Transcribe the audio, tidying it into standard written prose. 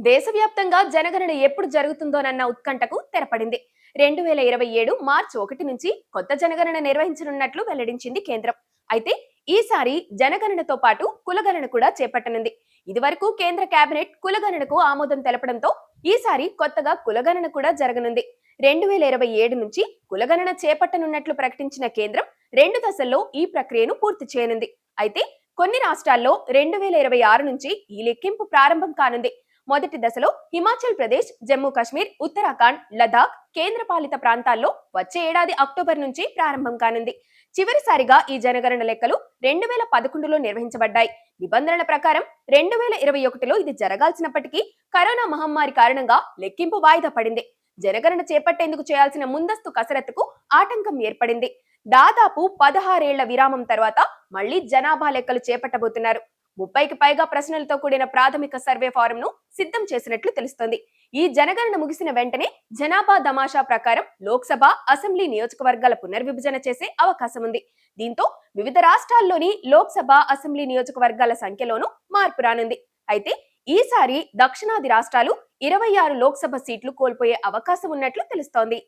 దేశవ్యాప్తంగా జనగణన ఎప్పుడు జరుగుతుందోనన్న ఉత్కంఠకు తెరపడింది. 2027 మార్చి 1 నుంచి కొత్త జనగణన నిర్వహించనున్నట్లు వెల్లడించింది కేంద్రం. అయితే ఈసారి జనగణనతో పాటు కులగణన కూడా చేపట్టనుంది. ఇదివరకు కేంద్ర కేబినెట్ కులగణనకు ఆమోదం తెలపడంతో ఈసారి కొత్తగా కులగణన కూడా జరగనుంది. 2027 నుంచి కులగణన చేపట్టనున్నట్లు ప్రకటించిన కేంద్రం 2 దశల్లో ఈ ప్రక్రియను పూర్తి చేయనుంది. అయితే కొన్ని రాష్ట్రాల్లో 2026 నుంచి ఈ లెక్కింపు ప్రారంభం కానుంది. మొదటి దశలో హిమాచల్ ప్రదేశ్, జమ్మూ కాశ్మీర్, ఉత్తరాఖండ్, లదాఖ్ కేంద్రపాలిత ప్రాంతాల్లో వచ్చే ఏడాది అక్టోబర్ నుంచి ప్రారంభం కానుంది. చివరిసారిగా ఈ జనగణన లెక్కలు 2011లో నిర్వహించబడ్డాయి. నిబంధనల ప్రకారం 2021లో ఇది జరగాల్సినప్పటికీ కరోనా మహమ్మారి కారణంగా లెక్కింపు వాయిదా పడింది. జనగణన చేపట్టేందుకు చేయాల్సిన ముందస్తు కసరత్తుకు ఆటంకం ఏర్పడింది. దాదాపు 16 ఏళ్ల విరామం తర్వాత మళ్లీ జనాభా లెక్కలు చేపట్టబోతున్నారు. 30కి పైగా ప్రశ్నలతో కూడిన ప్రాథమిక సర్వే ఫారం ను సిద్ధం చేసినట్లు తెలుస్తోంది. ఈ జనగణన ముగిసిన వెంటనే జనాభా దమాషా ప్రకారం లోక్సభ, అసెంబ్లీ నియోజకవర్గాల పునర్విభజన చేసే అవకాశం ఉంది. దీంతో వివిధ రాష్ట్రాల్లోని లోక్సభ, అసెంబ్లీ నియోజకవర్గాల సంఖ్యలోనూ మార్పు రానుంది. అయితే ఈసారి దక్షిణాది రాష్ట్రాలు 26 లోక్సభ సీట్లు కోల్పోయే అవకాశం ఉన్నట్లు తెలుస్తోంది.